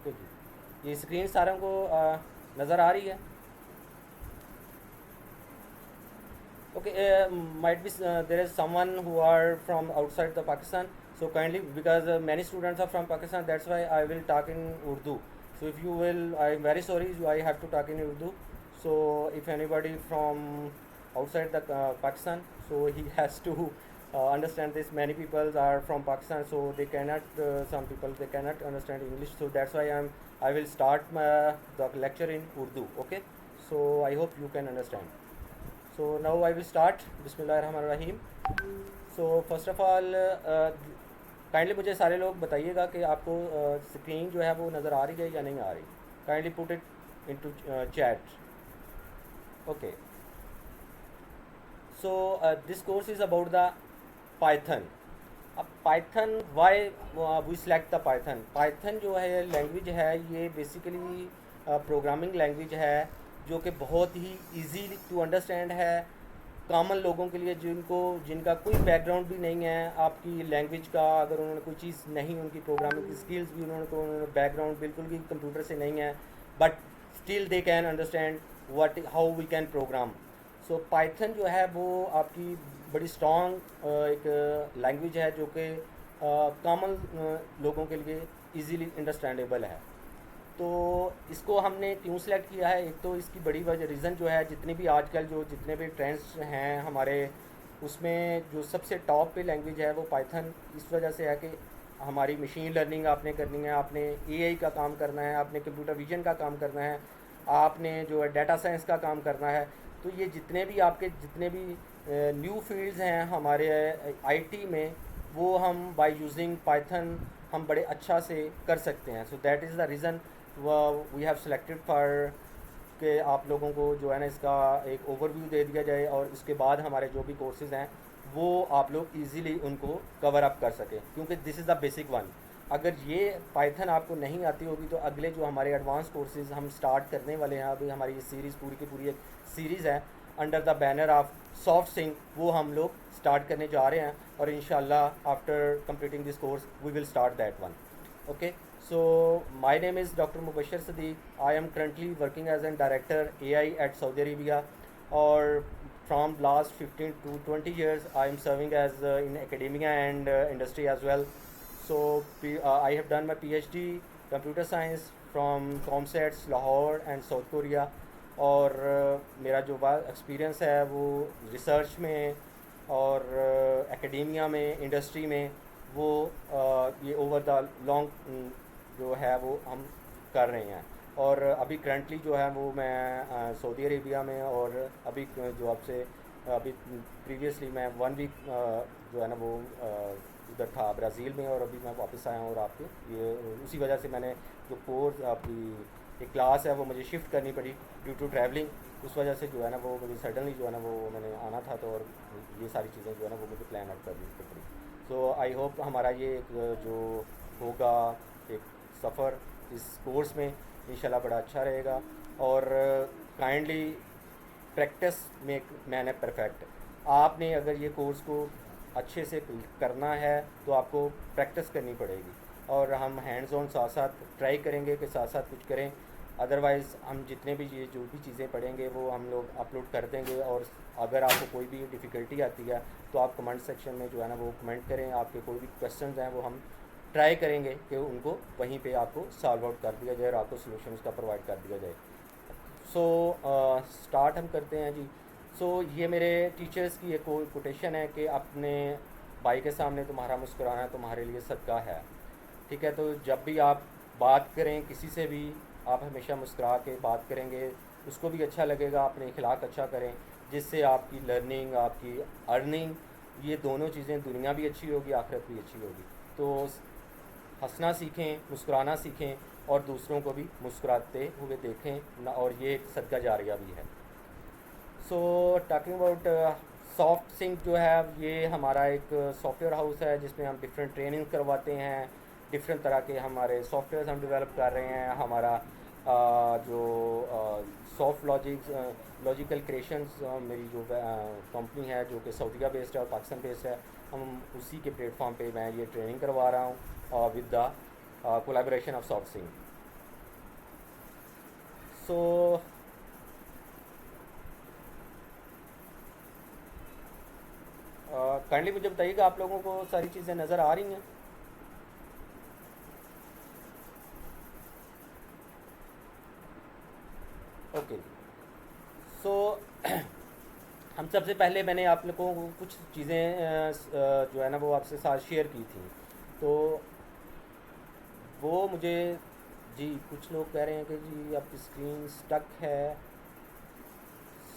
Okay जी। ये screen सारों को नज़र आ रही है? Okay, might be there is someone who are from outside the Pakistan. So kindly, because many students are from Pakistan, that's why I will talk in Urdu. So if you will, I'm very sorry, I have to talk in Urdu. So if anybody from outside the Pakistan, so he has to understand this. Many people are from Pakistan, so they cannot. Some people they cannot understand English. So that's why I will start the lecture in Urdu. Okay. So I hope you can understand. So now I will start. बिस्मिल्लाहिर्रहमानिर्रहीम. So first of all kindly मुझे सारे लोग बताइएगा कि आपको screen जो है वो नज़र आ रही है या नहीं आ रही. Kindly put it into chat. Okay. So this course is about the python. अब python why we select the python. Python जो है लैंग्वेज है, ये बेसिकली प्रोग्रामिंग लैंग्वेज है जो कि बहुत ही इजी टू अंडरस्टैंड है कॉमन लोगों के लिए, जिनका कोई बैकग्राउंड भी नहीं है आपकी लैंग्वेज का. अगर उन्होंने कोई चीज़ नहीं, उनकी प्रोग्रामिंग की स्किल्स भी उन्होंने बैकग्राउंड बिल्कुल भी कंप्यूटर से नहीं है, but still they can understand what how we can program. So Python जो है वो आपकी बड़ी स्ट्रॉन्ग एक लैंग्वेज है जो कि कॉमन लोगों के लिए इजीली अंडरस्टैंडेबल है. तो इसको हमने क्यों सेलेक्ट किया है? एक तो इसकी बड़ी वजह रीज़न जो है, जितने भी आजकल जो जितने भी ट्रेंड्स हैं हमारे, उसमें जो सबसे टॉप पे लैंग्वेज है वो पाइथन इस वजह से है कि हमारी मशीन लर्निंग आपने करनी है, आपने एआई का काम करना है, आपने कंप्यूटर विजन का काम करना है, आपने जो है डाटा साइंस का काम करना है. तो ये जितने भी आपके जितने भी न्यू फील्ड्स हैं हमारे आईटी में, वो हम बाय यूजिंग पाइथन हम बड़े अच्छा से कर सकते हैं. So that is the reason we have selected for कि आप लोगों को जो है ना इसका एक ओवरव्यू दे दिया जाए और इसके बाद हमारे जो भी कोर्सेज़ हैं वो आप लोग इजीली उनको कवर अप कर सकें, क्योंकि this is the basic one. अगर ये पाइथन आपको नहीं आती होगी तो अगले जो हमारे एडवांस कोर्सेज़ हम स्टार्ट करने वाले हैं, अभी हमारी ये सीरीज़ पूरी की पूरी एक सीरीज़ है under the banner of Soft Sync, वो हम लोग स्टार्ट करने जा रहे हैं. और इंशाल्लाह after completing this course we will start that one. Okay. So my name is Dr. Mubashir Sadiq. I am currently working as a director AI at Saudi Arabia, or from last 15 to 20 years I am serving as in academia and industry as well. So I have done my PhD computer science from ComSets Lahore and South Korea. और मेरा जो experience है वो research में और academia में, industry में, वो ये ओवर द लॉन्ग जो है वो हम कर रहे हैं. और अभी करंटली जो है वो मैं सऊदी अरेबिया में, और अभी जो आपसे अभी प्रीवियसली मैं 1 वीक जो है ना वो उधर था ब्राज़ील में, और अभी मैं वापस आया हूँ. और आपके ये उसी वजह से मैंने जो कोर्स आपकी एक क्लास है वो मुझे शिफ्ट करनी पड़ी ड्यू टू ट्रैवलिंग. उस वजह से जो है ना वो मुझे सडनली जो है ना वो मैंने आना था, तो और ये सारी चीज़ें जो है ना वो मुझे प्लान आउट करनी पड़ी. सो आई होप हमारा ये एक जो होगा एक सफ़र इस कोर्स में इंशाल्लाह बड़ा अच्छा रहेगा. और kindly practice make man a perfect. आपने अगर ये कोर्स को अच्छे से करना है तो आपको प्रैक्टिस करनी पड़ेगी, और हम हैंड्स ऑन साथ साथ ट्राई करेंगे कि साथ साथ कुछ करें. अदरवाइज़ हम जितने भी ये जो भी चीज़ें पढ़ेंगे वो हम लोग अपलोड कर देंगे. और अगर आपको कोई भी डिफ़िकल्टी आती है तो आप कमेंट सेक्शन में जो है ना वो कमेंट करें. आपके कोई भी क्वेश्चंस हैं वो हम ट्राई करेंगे कि उनको वहीं पे आपको सॉल्व आउट कर दिया जाए और आपको सोल्यूशन उसका प्रोवाइड कर दिया जाए. सो स्टार्ट हम करते हैं जी. सो ये मेरे टीचर्स की एक कोटेशन है कि अपने भाई के सामने तुम्हारा मुस्कुराना तुम्हारे लिए सदका है. ठीक है. तो जब भी आप बात करें किसी से भी, आप हमेशा मुस्कुरा के बात करेंगे, उसको भी अच्छा लगेगा. अपने इखलाक अच्छा करें, जिससे आपकी लर्निंग, आपकी अर्निंग, ये दोनों चीज़ें, दुनिया भी अच्छी होगी, आखिरत भी अच्छी होगी. तो हंसना सीखें, मुस्कुराना सीखें, और दूसरों को भी मुस्कुराते हुए देखें ना, और ये एक सदका जारिया भी है. So talking about Soft Sync जो है, ये हमारा एक सॉफ्टवेयर हाउस है जिसमें हम डिफरेंट ट्रेनिंग करवाते हैं. डिफरेंट तरह के हमारे सॉफ्टवेयर हम डेवलप कर रहे हैं. हमारा जो सॉफ्ट लॉजिकल क्रिएशंस मेरी जो कंपनी है जो कि सऊदीया बेस्ड है और पाकिस्तान बेस्ड है, हम उसी के प्लेटफॉर्म पे मैं ये ट्रेनिंग करवा रहा हूँ with the collaboration of Soft Sync. So kindly मुझे बताइएगा आप लोगों को सारी चीज़ें नज़र आ रही हैं? ओके। सो हम सबसे पहले मैंने आप लोगों को कुछ चीज़ें जो है ना वो आपसे साथ शेयर की थी। तो वो मुझे, जी कुछ लोग कह रहे हैं कि जी आपकी स्क्रीन स्टक है।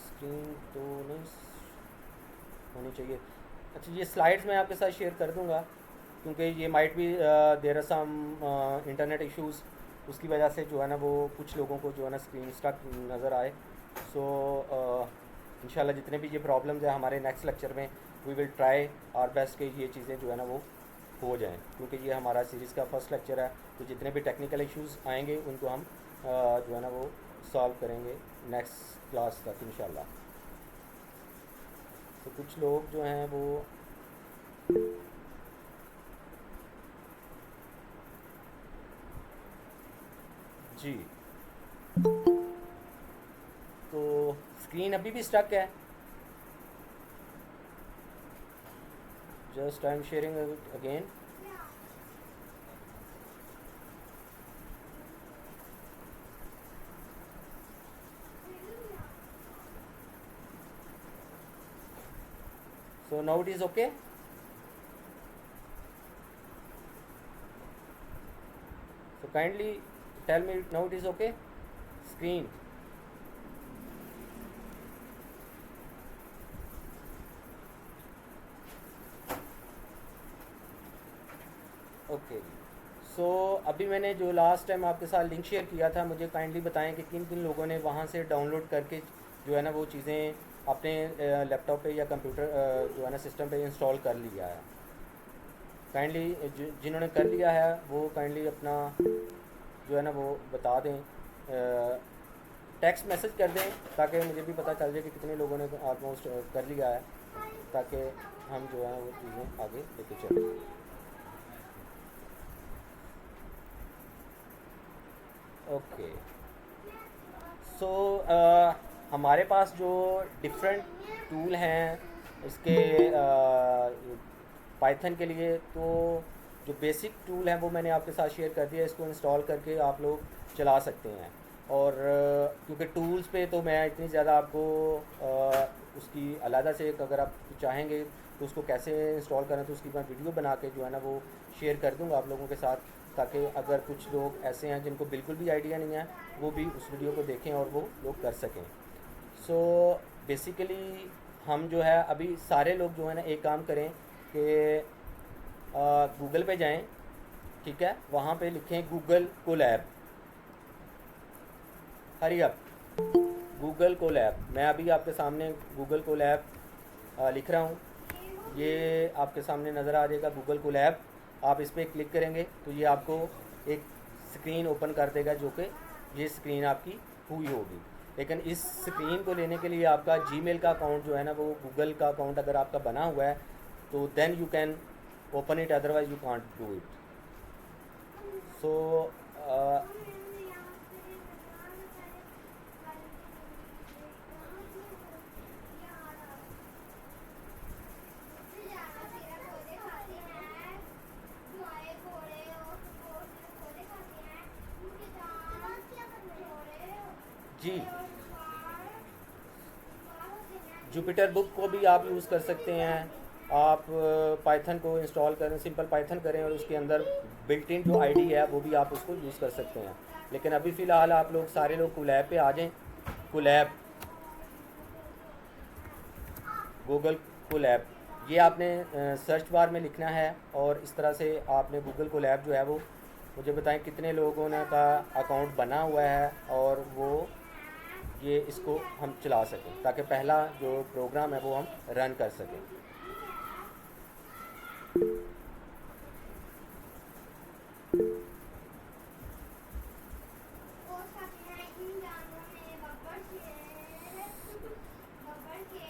स्क्रीन तो नहीं होनी चाहिए। अच्छा, ये स्लाइड्स मैं आपके साथ शेयर कर दूंगा, क्योंकि ये माइट भी there are some internet issues, उसकी वजह से जो है ना वो कुछ लोगों को जो है ना स्क्रीन स्टक नज़र आए। सो इंशाल्लाह जितने भी ये प्रॉब्लम्स हैं हमारे नेक्स्ट लेक्चर में we will try our best कि ये चीज़ें जो है ना वो हो जाएं, क्योंकि ये हमारा सीरीज़ का फर्स्ट लेक्चर है। तो जितने भी टेक्निकल इश्यूज़ आएंगे उनको हम जो है ना वो सॉल्व करेंगे नेक्स्ट क्लास तक इंशाल्लाह। तो कुछ लोग जो हैं वो जी, तो स्क्रीन अभी भी स्टक है। Just I am sharing it again. So now it is okay. So kindly tell me now it is okay. Screen. Okay. So अभी मैंने जो लास्ट टाइम आपके साथ लिंक शेयर किया था, मुझे काइंडली बताएं कि किन किन लोगों ने वहाँ से डाउनलोड करके जो है ना वो चीज़ें अपने लैपटॉप पे या कंप्यूटर जो है ना सिस्टम पे इंस्टॉल कर लिया है। काइंडली जिन्होंने कर लिया है वो काइंडली अपना जो है ना वो बता दें, टेक्स्ट मैसेज कर दें, ताकि मुझे भी पता चल जाए कि कितने लोगों ने ऑलमोस्ट कर लिया है, ताकि हम जो है वो चीज़ें आगे लेके चलें। ओके। सो हमारे पास जो डिफरेंट टूल हैं इसके पाइथन के लिए, तो जो बेसिक टूल है वो मैंने आपके साथ शेयर कर दिया। इसको इंस्टॉल करके आप लोग चला सकते हैं। और क्योंकि टूल्स पे तो मैं इतनी ज़्यादा आपको उसकी अलहदा से अगर आप चाहेंगे तो उसको कैसे इंस्टॉल करें तो उसकी मैं वीडियो बना के जो है ना वो शेयर कर दूँगा आप लोगों के साथ, ताकि अगर कुछ लोग ऐसे हैं जिनको बिल्कुल भी आइडिया नहीं है वो भी उस वीडियो को देखें और वो लोग कर सकें। सो बेसिकली हम जो है अभी सारे लोग जो है ना एक काम करें कि गूगल पे जाएं, ठीक है, वहाँ पे लिखें Google Colab. Hurry up, Google Colab. मैं अभी आपके सामने गूगल कोलैब लिख रहा हूँ, ये आपके सामने नज़र आ जाएगा गूगल कोलैब। आप इस पर क्लिक करेंगे तो ये आपको एक स्क्रीन ओपन कर देगा, जो कि ये स्क्रीन आपकी हुई होगी। लेकिन इस स्क्रीन को लेने के लिए आपका जीमेल का अकाउंट जो है ना वो गूगल का अकाउंट अगर आपका बना हुआ है तो then you can open it, otherwise you can't do it. So जी, जुपिटर बुक को भी आप यूज़ कर सकते हैं। आप पाइथन को इंस्टॉल करें, सिंपल पाइथन करें और उसके अंदर बिल्ट इन जो आईडी है वो भी आप उसको यूज़ कर सकते हैं। लेकिन अभी फ़िलहाल आप लोग सारे लोग कोलैब पे आ जाएं। कोलैब, गूगल कोलैब, ये आपने सर्च बार में लिखना है और इस तरह से आपने गूगल कोलैब जो है वो, मुझे बताएं कितने लोगों ने का अकाउंट बना हुआ है और वो ये इसको हम चला सकें, ताकि पहला जो प्रोग्राम है वो हम रन कर सकें।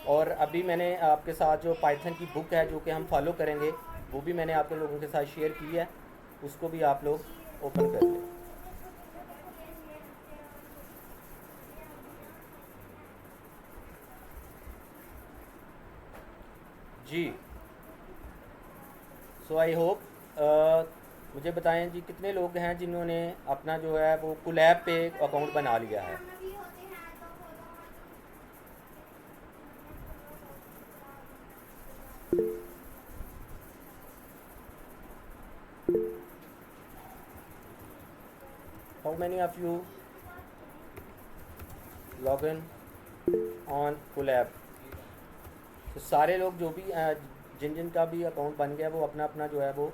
और अभी मैंने आपके साथ जो पाइथन की बुक है जो कि हम फॉलो करेंगे वो भी मैंने आपके लोगों के साथ शेयर की है, उसको भी आप लोग ओपन कर लें। जी। सो आई होप, मुझे बताएं जी कितने लोग हैं जिन्होंने अपना जो है वो कोलैब पे अकाउंट बना लिया है। How many of you log in on Colab? तो सारे लोग जो भी जिन जिन का भी अकाउंट बन गया वो अपना अपना जो है वो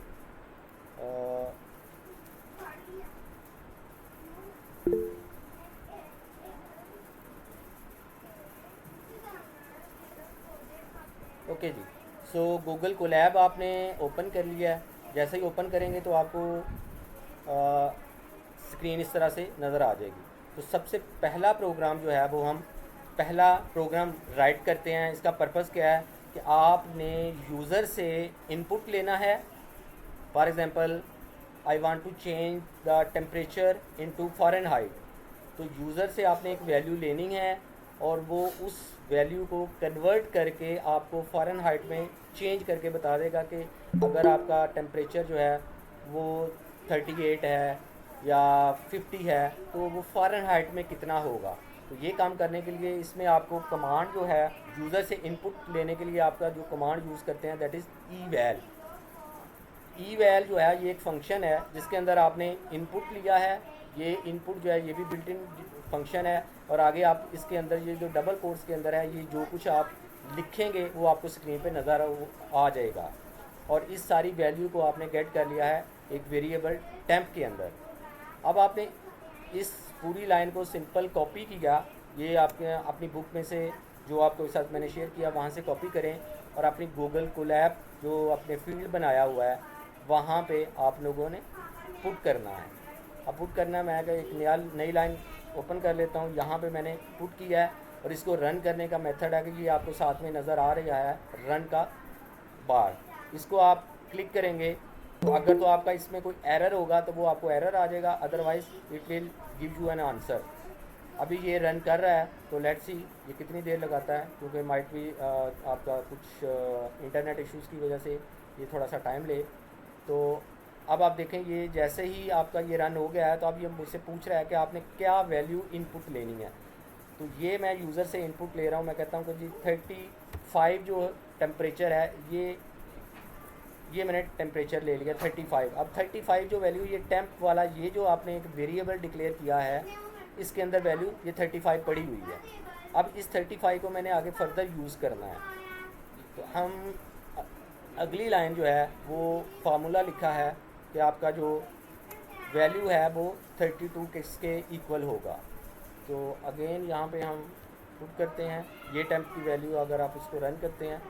ओके जी। सो गूगल कोलैब आपने ओपन कर लिया है। जैसे ही ओपन करेंगे तो आपको स्क्रीन इस तरह से नज़र आ जाएगी। तो सबसे पहला प्रोग्राम जो है वो हम पहला प्रोग्राम राइट करते हैं। इसका पर्पज़ क्या है कि आपने यूज़र से इनपुट लेना है। For example, I want to change the temperature into Fahrenheit. तो यूज़र से आपने एक वैल्यू लेनी है और वो उस वैल्यू को कन्वर्ट करके आपको फ़ारेनहाइट में चेंज करके बता देगा कि अगर आपका टेम्परेचर जो है वो 38 है या 50 है तो वो फ़ारेनहाइट में कितना होगा। तो ये काम करने के लिए इसमें आपको कमांड जो है, यूज़र से इनपुट लेने के लिए आपका जो कमांड यूज़ करते हैं दैट इज़ ई वैल जो है ये एक फंक्शन है जिसके अंदर आपने इनपुट लिया है। ये इनपुट जो है ये भी बिल्ट इन फंक्शन है और आगे आप इसके अंदर ये जो डबल कोट्स के अंदर है ये जो कुछ आप लिखेंगे वो आपको स्क्रीन पे नज़र आ जाएगा। और इस सारी वैल्यू को आपने गेट कर लिया है एक वेरिएबल टेम्प के अंदर। अब आपने इस पूरी लाइन को सिंपल कॉपी किया। ये आपके अपनी बुक में से जो आपके साथ मैंने शेयर किया वहाँ से कॉपी करें और अपनी गूगल कोलैब जो आपने फील्ड बनाया हुआ है वहाँ पे आप लोगों ने पुट करना है। अब पुट करना है, मैं एक नई लाइन ओपन कर लेता हूँ। यहाँ पे मैंने पुट किया है और इसको रन करने का मेथड है कि ये आपको साथ में नज़र आ रहा है रन का बार। इसको आप क्लिक करेंगे तो अगर तो आपका इसमें कोई एरर होगा तो वो आपको एरर आ जाएगा, otherwise it will give you an answer. अभी ये रन कर रहा है तो लेट्स सी ये कितनी देर लगाता है, क्योंकि माइट भी आपका कुछ इंटरनेट इश्यूज़ की वजह से ये थोड़ा सा टाइम ले। तो अब आप देखें ये जैसे ही आपका ये रन हो गया है तो अब ये मुझसे पूछ रहा है कि आपने क्या वैल्यू इनपुट लेनी है। तो ये मैं यूज़र से इनपुट ले रहा हूँ। मैं कहता हूँ कि जी 35 जो टेम्परेचर है ये मैंने टेम्परेचर ले लिया 35। अब 35 जो वैल्यू ये टेम्प वाला ये जो आपने एक वेरिएबल डिक्लेयर किया है इसके अंदर वैल्यू ये 35 पड़ी हुई है। अब इस 35 को मैंने आगे फर्दर यूज़ करना है। तो हम अगली लाइन जो है वो फार्मूला लिखा है कि आपका जो वैल्यू है वो 32 किसके इक्वल होगा। तो अगेन यहाँ पे हम पुट करते हैं ये टेम्प की वैल्यू। अगर आप इसको रन करते हैं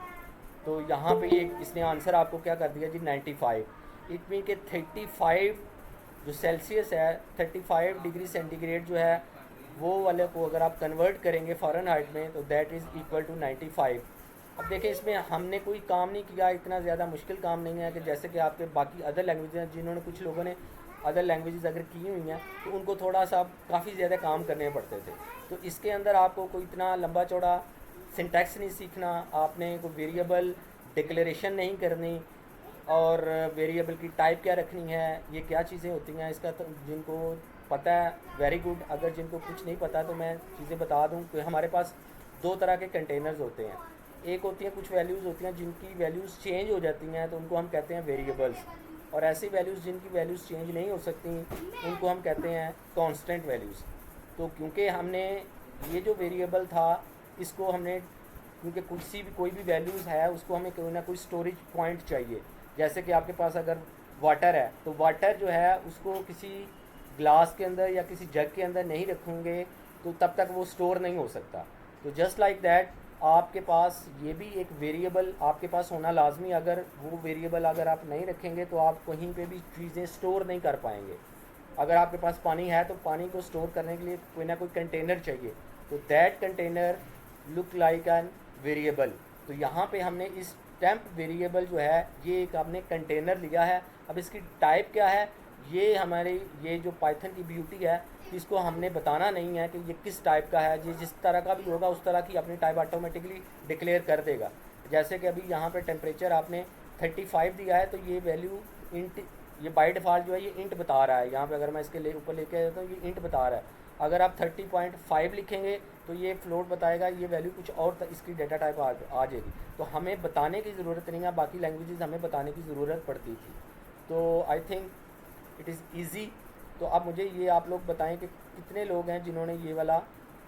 तो यहाँ पे ये इसने आंसर आपको क्या कर दिया जी 95। इट मीन के 35 जो सेल्सियस है 35 डिग्री सेंटीग्रेड जो है वो वाले को अगर आप कन्वर्ट करेंगे फ़ारेनहाइट में तो दैट इज़ इक्वल टू 95। अब देखिए इसमें हमने कोई काम नहीं किया, इतना ज़्यादा मुश्किल काम नहीं है कि जैसे कि आपके बाकी अदर लैंग्वेज हैं जिन्होंने कुछ लोगों ने अदर लैंग्वेजेस अगर की हुई हैं तो उनको थोड़ा सा काफ़ी ज़्यादा काम करने पड़ते थे। तो इसके अंदर आपको कोई इतना लंबा चौड़ा सिंटैक्स नहीं सीखना, आपने कोई वेरिएबल डिक्लेरेशन नहीं करनी और वेरिएबल की टाइप क्या रखनी है, ये क्या चीज़ें होती हैं इसका तो जिनको पता है वेरी गुड। अगर जिनको कुछ नहीं पता तो मैं चीज़ें बता दूं कि हमारे पास दो तरह के कंटेनर्स होते हैं। एक होती हैं कुछ वैल्यूज़ होती हैं जिनकी वैल्यूज़ चेंज हो जाती हैं तो उनको हम कहते हैं वेरिएबल्स, और ऐसी वैल्यूज़ जिनकी वैल्यूज़ चेंज नहीं हो सकती उनको हम कहते हैं कांस्टेंट वैल्यूज़। तो क्योंकि हमने ये जो वेरिएबल था इसको हमने क्योंकि कोई भी वैल्यूज़ है उसको हमें कोई ना कोई स्टोरेज पॉइंट चाहिए। जैसे कि आपके पास अगर वाटर है तो वाटर जो है उसको किसी ग्लास के अंदर या किसी जग के अंदर नहीं रखेंगे तो तब तक वो स्टोर नहीं हो सकता। तो जस्ट लाइक दैट आपके पास ये भी एक वेरिएबल आपके पास होना लाजमी। अगर वो वेरिएबल अगर आप नहीं रखेंगे तो आप कहीं पे भी चीज़ें स्टोर नहीं कर पाएंगे। अगर आपके पास पानी है तो पानी को स्टोर करने के लिए कोई ना कोई कंटेनर चाहिए, तो that container look like an variable. तो यहाँ पे हमने इस टेम्प वेरिएबल जो है ये एक आपने कंटेनर लिया है। अब इसकी टाइप क्या है ये हमारी ये जो पाइथन की ब्यूटी है, इसको हमने बताना नहीं है कि ये किस टाइप का है। ये जिस तरह का भी होगा उस तरह की अपनी टाइप ऑटोमेटिकली डिक्लेयर कर देगा। जैसे कि अभी यहाँ पे टेम्परेचर आपने 35 दिया है, तो ये वैल्यू इंट, ये बाय डिफ़ॉल्ट जो है ये इंट बता रहा है। यहाँ पे अगर मैं इसके ऊपर लेके आया तो ये इंट बता रहा है। अगर आप 30.5 लिखेंगे तो ये फ्लोट बताएगा, ये वैल्यू कुछ और इसकी डेटा टाइप आ जाएगी। तो हमें बताने की ज़रूरत नहीं है, बाकी लैंग्वेजेस हमें बताने की ज़रूरत पड़ती थी। तो I think it is easy. तो अब मुझे ये आप लोग बताएं कि कितने लोग हैं जिन्होंने ये वाला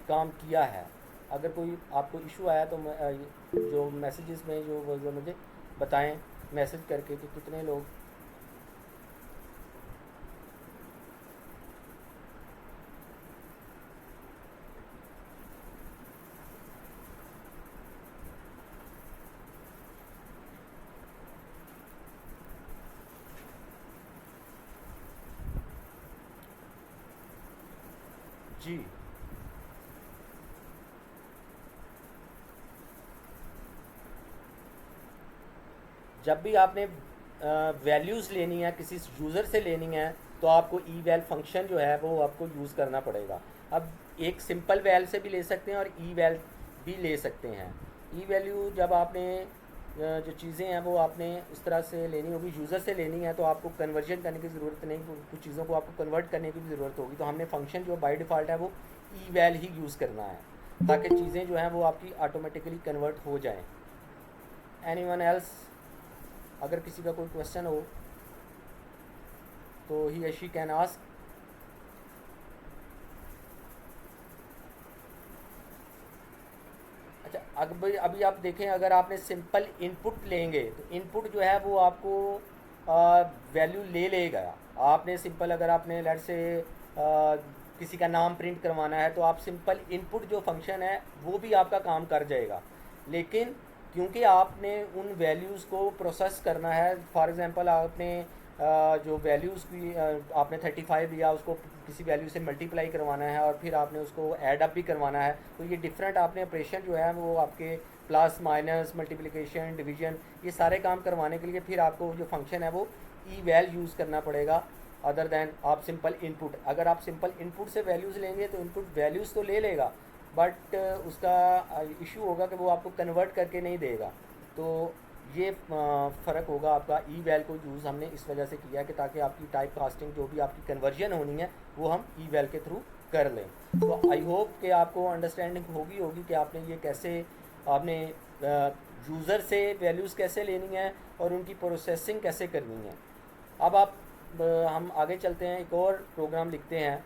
काम किया है। अगर कोई आपको इशू आया तो जो मैसेजेस में जो मुझे बताएं मैसेज करके कि कितने लोग। जी, जब भी आपने वैल्यूज़ लेनी है किसी यूज़र से लेनी है तो आपको ई वैल फंक्शन जो है वो आपको यूज़ करना पड़ेगा। अब एक सिंपल वैल से भी ले सकते हैं और ई वैल भी ले सकते हैं। ई वैल्यू जब आपने जो चीज़ें हैं वो आपने उस तरह से लेनी होगी, यूज़र से लेनी है, तो आपको कन्वर्जन करने की ज़रूरत नहीं, कुछ चीज़ों को आपको कन्वर्ट करने की भी ज़रूरत होगी। तो हमने फंक्शन जो बाय डिफ़ॉल्ट है वो ई वैल ही यूज़ करना है, ताकि चीज़ें जो हैं वो आपकी ऑटोमेटिकली कन्वर्ट हो जाएँ। एनीवन एल्स, अगर किसी का कोई क्वेश्चन हो तो ही शी कैन आस्क। अच्छा, अभी आप देखें, अगर आपने सिंपल इनपुट लेंगे तो इनपुट जो है वो आपको वैल्यू ले लेगा। आपने सिंपल, अगर आपने लेट से किसी का नाम प्रिंट करवाना है तो आप सिंपल इनपुट जो फंक्शन है वो भी आपका काम कर जाएगा। लेकिन क्योंकि आपने उन वैल्यूज़ को प्रोसेस करना है, फॉर एग्जांपल आपने जो वैल्यूज़ की आपने 35 दिया, उसको किसी वैल्यू से मल्टीप्लाई करवाना है और फिर आपने उसको ऐड अप भी करवाना है, तो ये डिफरेंट आपने ऑपरेशन जो है वो आपके प्लस माइनस मल्टीप्लिकेशन डिवीजन ये सारे काम करवाने के लिए फिर आपको जो फंक्शन है वो ई वैल यूज़ करना पड़ेगा, अदर देन आप सिंपल इनपुट। अगर आप सिंपल इनपुट से वैल्यूज़ लेंगे तो इनपुट वैल्यूज़ तो ले लेगा, बट उसका इशू होगा कि वो आपको कन्वर्ट करके नहीं देगा। तो ये फ़र्क होगा आपका। ई वैल को यूज़ हमने इस वजह से किया कि ताकि आपकी टाइप कास्टिंग जो भी आपकी कन्वर्जन होनी है वो हम ई वैल के थ्रू कर लें। तो आई होप कि आपको अंडरस्टैंडिंग होगी कि आपने ये कैसे, आपने यूज़र से वैल्यूज़ कैसे लेनी है और उनकी प्रोसेसिंग कैसे करनी है। अब हम आगे चलते हैं, एक और प्रोग्राम लिखते हैं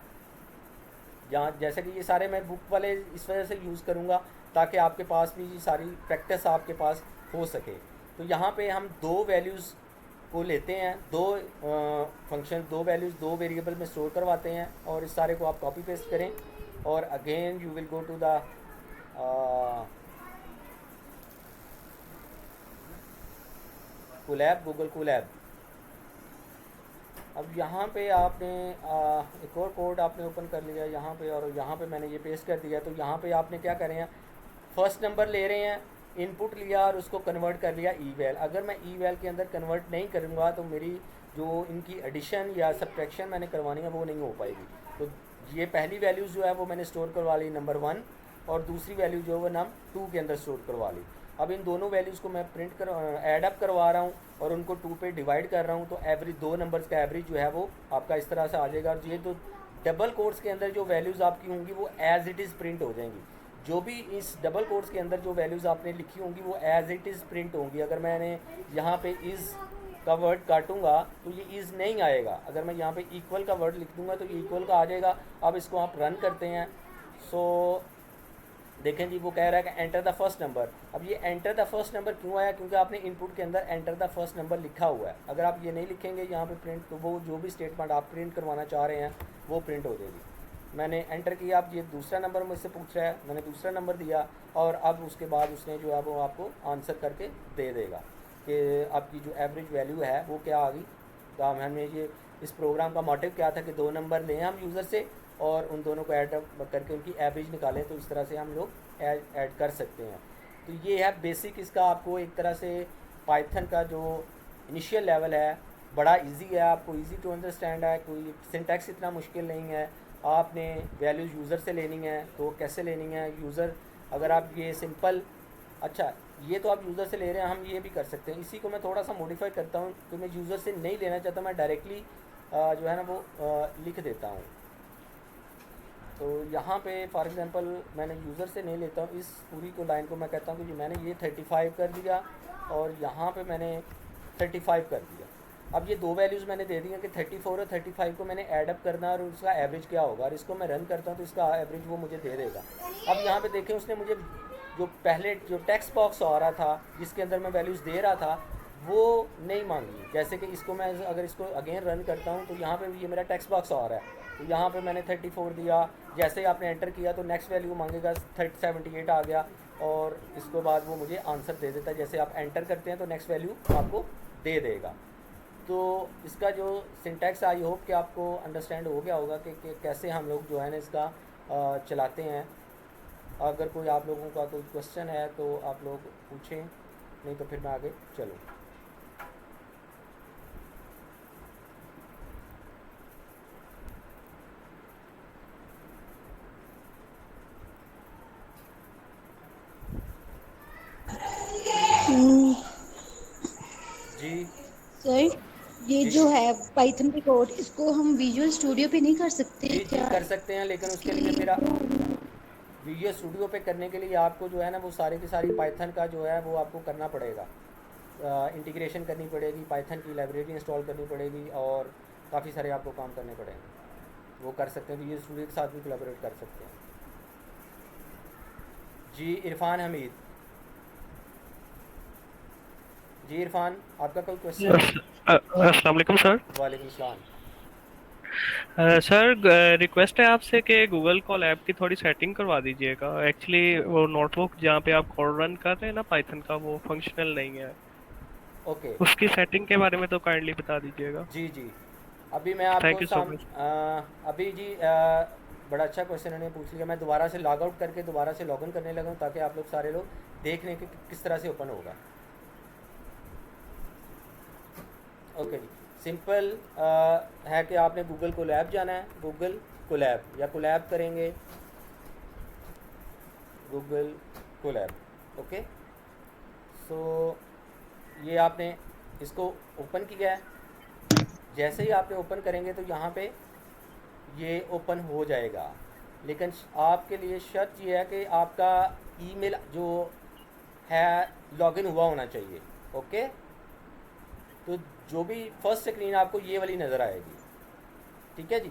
जहाँ, जैसे कि ये सारे मैं बुक वाले इस वजह से यूज़ करूँगा ताकि आपके पास भी सारी प्रैक्टिस आपके पास हो सके। तो यहाँ पे हम दो वैल्यूज़ को लेते हैं, दो फंक्शन, दो वैल्यूज़ दो वेरिएबल में स्टोर करवाते हैं, और इस सारे को आप कॉपी पेस्ट करें और again you will go to the Colab, Google Colab. अब यहाँ पे आपने एक और कोड आपने ओपन कर लिया यहाँ पे, और यहाँ पे मैंने ये पेस्ट कर दिया। तो यहाँ पे आपने क्या करें हैं, फर्स्ट नंबर ले रहे हैं, इनपुट लिया और उसको कन्वर्ट कर लिया ई वैल। अगर मैं ई वैल के अंदर कन्वर्ट नहीं करूँगा तो मेरी जो इनकी एडिशन या सब्ट्रैक्शन मैंने करवानी है वो नहीं हो पाएगी। तो ये पहली वैल्यूज़ जो है वो मैंने स्टोर करवा ली नंबर 1, और दूसरी वैल्यू जो है वो नंबर 2 के अंदर स्टोर करवा ली। अब इन दोनों वैल्यूज़ को मैं प्रिंट कर ऐड अप करवा रहा हूँ और उनको 2 पे डिवाइड कर रहा हूँ, तो एवरेज दो नंबर्स का एवरेज जो है वो आपका इस तरह से आ जाएगा। और ये तो डबल कोट्स के अंदर जो वैल्यूज़ आपकी होंगी वो एज इट इज़ प्रिंट हो जाएंगी। जो भी इस डबल कोट्स के अंदर जो वैल्यूज़ आपने लिखी होंगी वो एज इट इज़ प्रिंट होंगी। अगर मैंने यहाँ पे इज़ का वर्ड काटूंगा तो ये इज़ नहीं आएगा। अगर मैं यहाँ पे इक्वल का वर्ड लिख दूंगा तो ये इक्वल का आ जाएगा। अब इसको आप रन करते हैं। सो देखें जी, वो कह रहा है कि एंटर द फर्स्ट नंबर। अब ये एंटर द फर्स्ट नंबर क्यों आया, क्योंकि आपने इनपुट के अंदर एंटर द फर्स्ट नंबर लिखा हुआ है। अगर आप ये नहीं लिखेंगे यहाँ पे प्रिंट, तो वो जो भी स्टेटमेंट आप प्रिंट करवाना चाह रहे हैं वो प्रिंट हो जाएगी। मैंने एंटर किया, अब ये दूसरा नंबर मुझसे पूछ रहा है, मैंने दूसरा नंबर दिया, और अब उसके बाद उसने जो है वो आपको आंसर करके दे देगा कि आपकी जो एवरेज वैल्यू है वो क्या आ गई। तो हमने ये इस प्रोग्राम का मोटिव क्या था कि दो नंबर लें हम यूज़र से और उन दोनों को ऐड करके उनकी एवरेज निकालें। तो इस तरह से हम लोग ऐड कर सकते हैं। तो ये है बेसिक इसका। आपको एक तरह से पाइथन का जो इनिशियल लेवल है बड़ा इजी है, आपको इजी टू अंडरस्टैंड है, कोई सिंटैक्स इतना मुश्किल नहीं है। आपने वैल्यूज़ यूज़र से लेनी है तो कैसे लेनी है, यूज़र, अगर आप ये सिंपल अच्छा, ये तो आप यूज़र से ले रहे हैं, हम ये भी कर सकते हैं। इसी को मैं थोड़ा सा मॉडिफाई करता हूँ कि मैं यूज़र से नहीं लेना चाहता, मैं डायरेक्टली जो है ना वो लिख देता हूँ। तो यहाँ पे फॉर एग्जांपल मैंने यूज़र से नहीं लेता हूँ, इस पूरी को लाइन को मैं कहता हूँ कि जी मैंने ये 35 कर दिया और यहाँ पे मैंने 35 कर दिया। अब ये दो वैल्यूज़ मैंने दे दी हैं कि 34 और 35 को मैंने ऐड अप करना है और उसका एवरेज क्या होगा, और इसको मैं रन करता हूँ तो इसका एवरेज वो मुझे दे देगा। अब यहाँ पे देखें, उसने मुझे जो पहले जो टेक्स्ट बॉक्स आ रहा था जिसके अंदर मैं वैल्यूज़ दे रहा था वो नहीं मांगी। जैसे कि इसको मैं अगर इसको अगेन रन करता हूँ तो यहाँ पे ये मेरा टेक्स्ट बॉक्स आ रहा है, तो यहाँ पे मैंने 34 दिया। जैसे ही आपने एंटर किया तो नेक्स्ट वैल्यू मांगेगा, 78 आ गया और इसके बाद वो मुझे आंसर दे देता है। जैसे आप एंटर करते हैं तो नेक्स्ट वैल्यू आपको दे देगा। तो इसका जो सिंटैक्स, आई होप कि आपको अंडरस्टैंड हो गया होगा कि कैसे हम लोग जो है ना इसका चलाते हैं। अगर कोई आप लोगों का कोई क्वेश्चन है तो आप लोग पूछें, नहीं तो फिर मैं आगे चलूँ। हम्म, जी सर ये जी जो है पाइथन के कोड, इसको हम विजुअल स्टूडियो पे नहीं कर सकते जी जी क्या? कर सकते हैं, लेकिन उसके लिए इसकी फिर वीडियो स्टूडियो पे करने के लिए आपको जो है ना वो सारी की सारी पाइथन का जो है वो आपको करना पड़ेगा, इंटीग्रेशन करनी पड़ेगी, पाइथन की लाइब्रेरी इंस्टॉल करनी पड़ेगी और काफ़ी सारे आपको काम करने पड़ेंगे। वो कर सकते हैं, वीडियो स्टूडियो के साथ भी कोलैबोरेट कर सकते हैं। जी इरफान हमीद। जी इरफान, आपका कोई क्वेश्चन? अस्सलाम वालेकुम सर। वालेकुम सलाम। सर रिक्वेस्ट है आपसे कि गूगल कॉलैब की थोड़ी सेटिंग करवा दीजिएगा। एक्चुअली वो नोटबुक जहाँ पे आप कोड रन कर रहे हैं ना पाइथन का, वो फंक्शनल नहीं है। ओके। उसकी सेटिंग के बारे में तो काइंडली बता दीजिएगा। जी जी, अभी मैं आपको थैंक यू सो मच। अभी जी बड़ा अच्छा क्वेश्चन इन्होंने पूछ लिया। मैं दोबारा से लॉग आउट करके दोबारा से लॉगिन करने लगा हूँ ताकि आप लोग सारे लोग देख लें कि किस तरह से ओपन होगा। ओके जी, सिंपल है कि आपने गूगल कोलैब जाना है, गूगल कोलैब या कोलैब करेंगे, गूगल कोलैब। ओके, सो ये आपने इसको ओपन किया है। जैसे ही आपने ओपन करेंगे तो यहाँ पे ये ओपन हो जाएगा, लेकिन आपके लिए शर्त ये है कि आपका ईमेल जो है लॉगिन हुआ होना चाहिए। ओके, तो जो भी फर्स्ट स्क्रीन आपको ये वाली नज़र आएगी, ठीक है जी।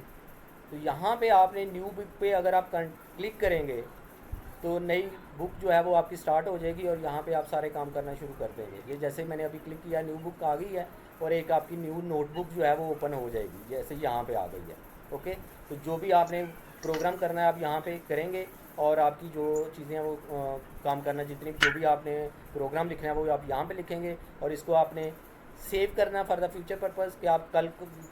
तो यहाँ पे आपने न्यू बुक पे अगर आप क्लिक करेंगे तो नई बुक जो है वो आपकी स्टार्ट हो जाएगी और यहाँ पे आप सारे काम करना शुरू कर देंगे। ये जैसे मैंने अभी क्लिक किया, न्यू बुक आ गई है और एक आपकी न्यू नोटबुक जो है वो ओपन हो जाएगी, जैसे यहाँ पे आ गई है। ओके, तो जो भी आपने प्रोग्राम करना है आप यहाँ पे करेंगे और आपकी जो चीज़ें हैं वो काम करना, जितनी जो भी आपने प्रोग्राम लिखना है वो आप यहाँ पे लिखेंगे और इसको आपने सेव करना फॉर द फ्यूचर पर्पज़ कि आप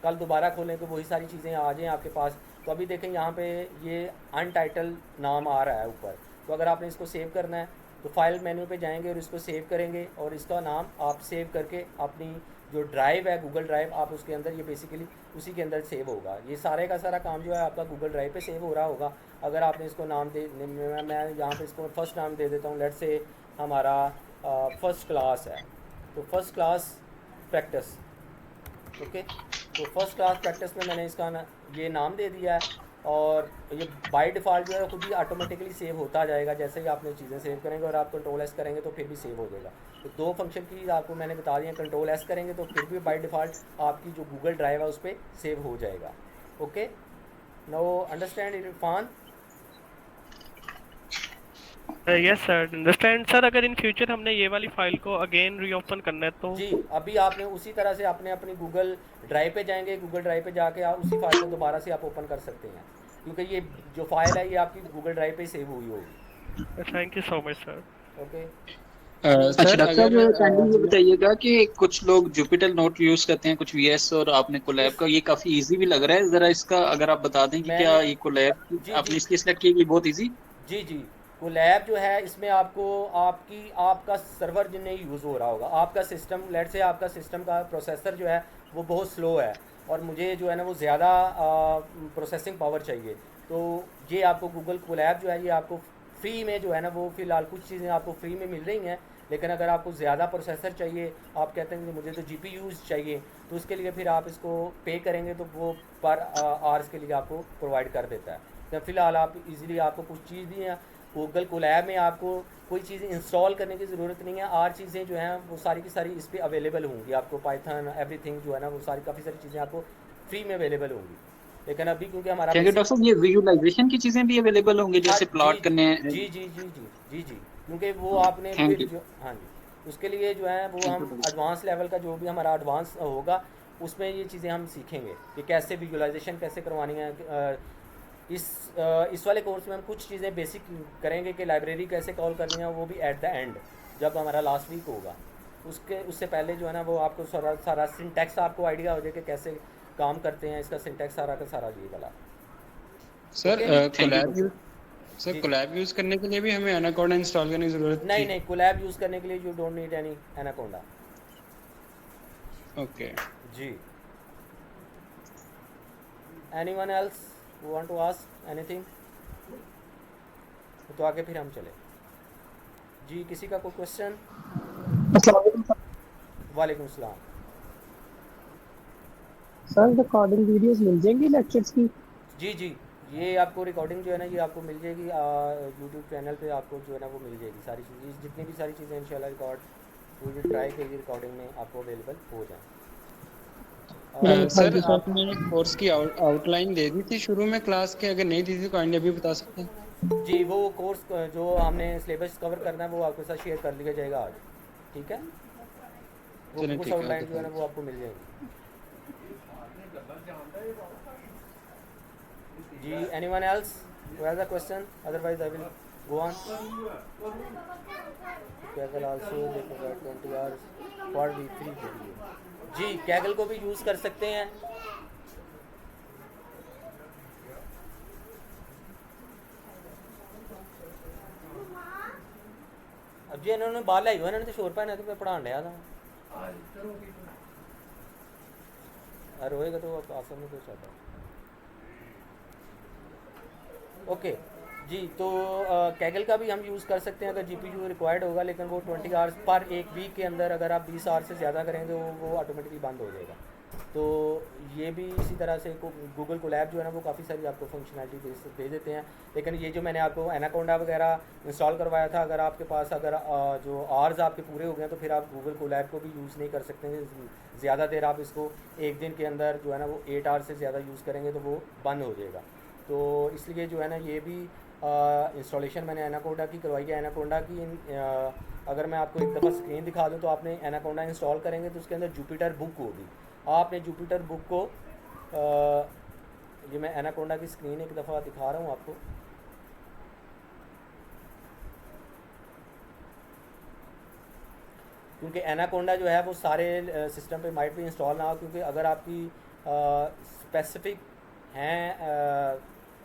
कल दोबारा खोलें तो वही सारी चीज़ें आ जाएँ आपके पास। तो अभी देखें यहाँ पे ये अनटाइटल नाम आ रहा है ऊपर, तो अगर आपने इसको सेव करना है तो फाइल मेन्यू पे जाएंगे और इसको सेव करेंगे और इसका नाम आप सेव करके अपनी जो ड्राइव है गूगल ड्राइव, आप उसके अंदर ये बेसिकली उसी के अंदर सेव होगा। ये सारे का सारा काम जो है आपका गूगल ड्राइव पे सेव हो रहा होगा। अगर आपने इसको नाम दे, मैं यहाँ पे इसको फर्स्ट नाम दे देता हूँ, लेट से हमारा फर्स्ट क्लास है, तो फर्स्ट क्लास प्रैक्टिस। ओके, तो फर्स्ट क्लास प्रैक्टिस में मैंने इसका ये नाम दे दिया है और ये बाय डिफ़ॉल्ट जो है खुद ही ऑटोमेटिकली सेव होता जाएगा जैसे ही आपने चीज़ें सेव करेंगे, और आप कंट्रोल एस करेंगे तो फिर भी सेव हो जाएगा। तो दो फंक्शन की आपको मैंने बता दिया, कंट्रोल एस करेंगे तो फिर भी बाय डिफ़ॉल्ट आपकी जो गूगल ड्राइव है उस पर सेव हो जाएगा। Okay, now understand Irfan? Yes sir, understand sir. अगर इन फ्यूचर हमने ये वाली फाइल को अगेन रीओपन करना है तो? जी, अभी आपने उसी तरह से आपने अपनी गूगल ड्राइव पे जाएंगे, गूगल ड्राइव पे जाके आप उसी फाइल को दोबारा से आप ओपन कर सकते हैं, क्योंकि ये जो फाइल है ये आपकी गूगल ड्राइव पे सेव हुई होगी। Thank you so much sir. Okay, any? अच्छा सर डॉक्टर साहब, अगर काइंडली ये हमें बताइएगा कि कुछ लोग जुपिटर नोट यूज करते हैं, कुछ वीएस, और आपने कोलैब इस का, ये काफी इजी भी लग रहा है। जरा इसका अगर आप बता दें कि क्या मैंने ये कोलैब जी आपने जी इसलिए सिलेक्ट किया कि बहुत इजी? जी जी, कोलैब जो है इसमें आपको आपका सर्वर जो नहीं यूज़ हो रहा होगा, आपका सिस्टम, लेट से आपका सिस्टम का प्रोसेसर जो है वो बहुत स्लो है और मुझे जो है ना वो ज़्यादा प्रोसेसिंग पावर चाहिए, तो ये आपको गूगल कोलैब जो है ये आपको फ्री में जो है ना वो फ़िलहाल कुछ चीज़ें आपको फ्री में मिल रही हैं, लेकिन अगर आपको ज़्यादा प्रोसेसर चाहिए, आप कहते हैं कि मुझे तो GPUs चाहिए, तो उसके लिए फिर आप इसको पे करेंगे तो वो पर आवर्स के लिए आपको प्रोवाइड कर देता है। तो फ़िलहाल आप इजीली आपको कुछ चीज़ भी हैं गूगल कोलैब में, आपको कोई चीज़ इंस्टॉल करने की ज़रूरत नहीं है। और चीज़ें जो हैं वो सारी की सारी इस पे अवेलेबल होंगी आपको, पाइथन एवरीथिंग जो है ना वो सारी काफ़ी सारी चीज़ें आपको फ्री में अवेलेबल होंगी। लेकिन अभी क्योंकि हमारा क्या बेसिक, डॉक्टर साहब ये विजुअलाइजेशन की चीजें भी अवेलेबल होंगी, हाँ जैसे जी प्लॉट करने हैं? जी जी जी जी जी जी, क्योंकि वो आपने थैंक फिर यू। जो, हाँ जी, उसके लिए जो है वो थैंक यू हम डॉक्टर साहब। एडवांस लेवल का जो भी हमारा एडवांस होगा उसमें ये चीज़ें हम सीखेंगे कि कैसे विजुअलाइजेशन कैसे करवानी है। इस वाले कोर्स में हम कुछ चीज़ें बेसिक करेंगे कि लाइब्रेरी कैसे कॉल करनी है, वो भी एट द एंड जब हमारा लास्ट वीक होगा। उससे पहले जो है ना वो आपको सारा सारा सिंटैक्स आपको आइडिया हो जाए कि कैसे काम करते हैं, इसका सिंटैक्स सारा का सारा ये वाला। सर ओके जी, thank you Colab doctor use साहब। सर जी जी। कोलैब यूज करने के लिए भी हमें एनाकोडा इंस्टॉल करने की जरूरत नहीं थी? नहीं, कोलैब यूज़ करने के लिए you don't need any Anaconda. Okay. जी। Anyone else who want to ask anything? तो आगे फिर हम चले जी, किसी का कोई क्वेश्चन? वालेकुम सलाम। सर रिकॉर्डिंग वीडियोस मिल जाएंगी लेक्चर्स की? जी जी, ये आपको रिकॉर्डिंग जो है ना ये आपको मिल जाएगी यूट्यूब चैनल पे, आपको जो है ना वो मिल जाएगी सारी चीज़ें, जितनी भी सारी चीज़ें इंशाल्लाह रिकॉर्ड वी विल ट्राई कि रिकॉर्डिंग में आपको अवेलेबल हो जाए। चलिए थैंक सर यू सर। आपने कोर्स की आउटलाइन दे दी थी शुरू में क्लास के, अगर नहीं दी थी तो काइंडली अभी बता सकते हैं? जी, वो कोर्स जो हमने सिलेबस कवर करना है वो आपके साथ शेयर कर लिया जाएगा आज, ठीक है? वो चलें कोर्स ठीक है, ओके आउटलाइन जो है ना वो थैंक्स। आपको मिल जाएगी। जी, anyone else who has a question? Otherwise I will go on. Kaggle also they provide 20 hours for we free video. जी, कैगल को भी यूज़ कर सकते हैं। अब जी इन्होंने बाहर लाई हुआ, इन्होंने तो शोर पाया, तो मैं पढ़ाने लिया था। रोएगा तो आसन में कुछ आता। ओके जी, तो कैगल का भी हम यूज़ कर सकते हैं अगर GPU रिक्वायर्ड होगा, लेकिन वो 20 आवर्स पर एक वीक के अंदर अगर आप 20 आवर्स से ज़्यादा करेंगे वो ऑटोमेटिकली बंद हो जाएगा। तो ये भी इसी तरह से गूगल कोलैब जो है ना वो काफ़ी सारी आपको फंक्शनैलिटी दे देते हैं। लेकिन ये जो मैंने आपको एनाकोंडा वगैरह इंस्टॉल करवाया था, अगर आपके पास अगर जो आवर्स आपके पूरे हो गए तो फिर आप गूगल कोलैब को भी यूज़ नहीं कर सकते हैं। ज़्यादा देर आप इसको एक दिन के अंदर जो है ना वो 8 आवर्स से ज़्यादा यूज़ करेंगे तो वो बंद हो जाएगा। तो इसलिए जो है ना ये भी इंस्टॉलेशन मैंने एनाकोंडा की करवाई है। एनाकोंडा की अगर मैं आपको एक दफ़ा स्क्रीन दिखा दूँ तो आपने एनाकोंडा इंस्टॉल करेंगे तो उसके अंदर जुपिटर बुक होगी। आपने जुपिटर बुक को ये मैं एनाकोंडा की स्क्रीन एक दफ़ा दिखा रहा हूँ आपको। क्योंकि एनाकोंडा जो है वो सारे सिस्टम पे माइट भी इंस्टॉल ना हो, क्योंकि अगर आपकी स्पेसिफिक हैं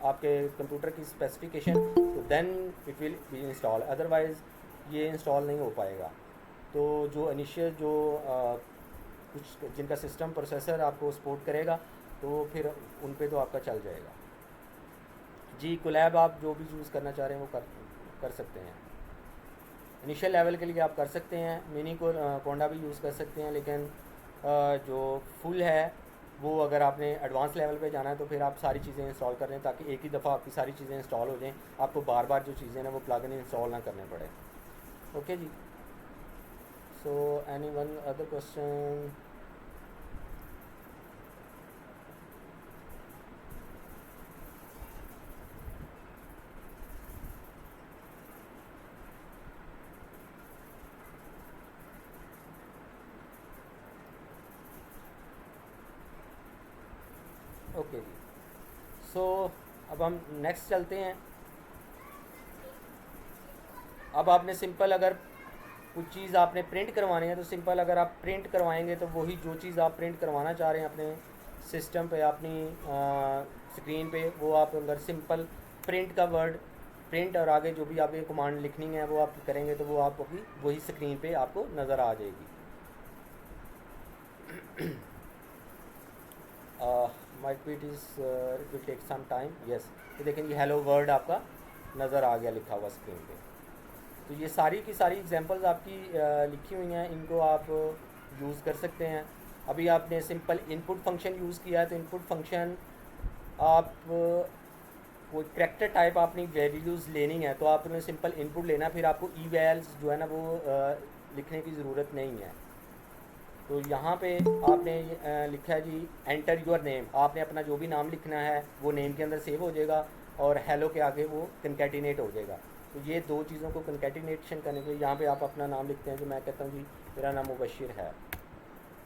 आपके कंप्यूटर की स्पेसिफिकेशन तो then it will be install, otherwise ये इंस्टॉल नहीं हो पाएगा। तो जो इनिशियल जो कुछ जिनका सिस्टम प्रोसेसर आपको सपोर्ट करेगा तो फिर उन पे तो आपका चल जाएगा। जी, कोलैब आप जो भी यूज़ करना चाह रहे हैं वो कर सकते हैं। इनिशियल लेवल के लिए आप कर सकते हैं, मिनी को कोंडा भी यूज़ कर सकते हैं, लेकिन जो फुल है वो अगर आपने एडवांस लेवल पे जाना है तो फिर आप सारी चीज़ें इंस्टॉल कर लें ताकि एक ही दफ़ा आपकी सारी चीज़ें इंस्टॉल हो जाएं, आपको बार बार जो चीज़ें ना वो प्लगइन इंस्टॉल ना करने पड़े। ओके जी, so anyone other question? Okay जी, सो अब हम नेक्स्ट चलते हैं। अब आपने सिंपल अगर कुछ चीज़ आपने प्रिंट करवानी है तो सिंपल अगर आप प्रिंट करवाएंगे तो वही जो चीज़ आप प्रिंट करवाना चाह रहे हैं अपने सिस्टम पे अपनी स्क्रीन पे वो आप अंदर सिंपल प्रिंट का वर्ड प्रिंट और आगे जो भी आपकी कमांड लिखनी है वो आप करेंगे तो वो आपको वही स्क्रीन पे आपको नज़र आ जाएगी। Might be it is it will take some time. Yes, तो देखें ये हेलो वर्ड आपका नज़र आ गया लिखा हुआ स्क्रीन पे। तो ये सारी की सारी एग्जांपल्स आपकी लिखी हुई हैं, इनको आप यूज़ कर सकते हैं। अभी आपने सिंपल इनपुट फंक्शन यूज़ किया है, तो इनपुट फंक्शन आप कोई करैक्टर टाइप आपने वैल्यूज़ लेनी है तो आपने सिंपल इनपुट लेना, फिर आपको ई वैल्स जो है ना वो लिखने की ज़रूरत नहीं है। तो यहाँ पे आपने लिखा है जी एंटर योर नेम, आपने अपना जो भी नाम लिखना है वो नेम के अंदर सेव हो जाएगा और हेलो के आगे वो कंकैटिनेट हो जाएगा। तो ये दो चीज़ों को कंकैटिनेशन करने के लिए यहाँ पे आप अपना नाम लिखते हैं, जो मैं कहता हूँ जी मेरा नाम मुबशिर है।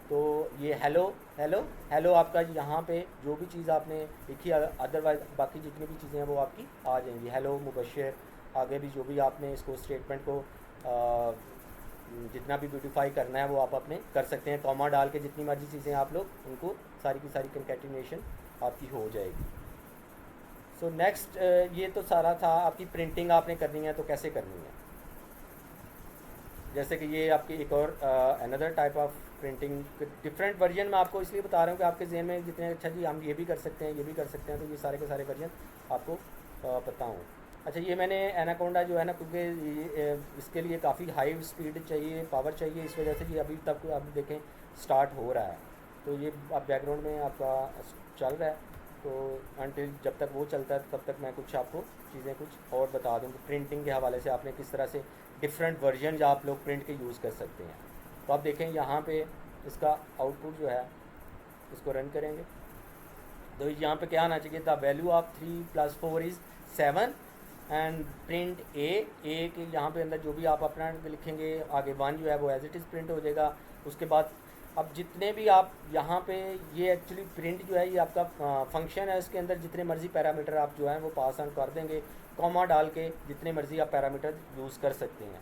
तो ये हेलो हेलो हेलो आपका यहाँ पे जो भी चीज़ आपने लिखी, अदरवाइज बाकी जितनी भी चीज़ें हैं वो आपकी आ जाएंगी। हेलो मुबशिर, आगे भी जो भी आपने इसको स्टेटमेंट को जितना भी ब्यूटीफाई करना है वो आप अपने कर सकते हैं। कॉमा डाल के जितनी मर्जी चीज़ें आप लोग उनको सारी की सारी कंकैटिनेशन आपकी हो जाएगी। सो नेक्स्ट ये तो सारा था। आपकी प्रिंटिंग आपने करनी है तो कैसे करनी है, जैसे कि ये आपकी एक और another type of printing, different version मैं आपको इसलिए बता रहा हूँ कि आपके जहन में जितने अच्छा जी हम ये भी कर सकते हैं ये भी कर सकते हैं, तो ये सारे के सारे वर्जन आपको पता हूँ। अच्छा, ये मैंने एनाकोंडा जो है ना, क्योंकि इसके लिए काफ़ी हाई स्पीड चाहिए, पावर चाहिए, इस वजह से ये अभी तक आप देखें स्टार्ट हो रहा है। तो ये अब बैकग्राउंड में आपका चल रहा है, तो अनटिल जब तक वो चलता है तब तक मैं कुछ आपको चीज़ें कुछ और बता दूँ कि प्रिंटिंग के हवाले से आपने किस तरह से डिफरेंट वर्जन आप लोग प्रिंट के यूज़ कर सकते हैं। तो आप देखें यहाँ पे इसका आउटपुट जो है इसको रन करेंगे तो यहाँ पे क्या आना चाहिए, the value of 3 + 4 is 7 and print a के यहाँ पे अंदर जो भी आप अपना लिखेंगे आगे 1 जो है वो एज इट इज़ प्रिंट हो जाएगा। उसके बाद अब जितने भी आप यहाँ पे ये एक्चुअली प्रिंट जो है ये आपका फंक्शन है, इसके अंदर जितने मर्ज़ी पैरामीटर आप जो है वो पास ऑन कर देंगे, कॉमा डाल के जितने मर्ज़ी आप पैरामीटर यूज़ कर सकते हैं।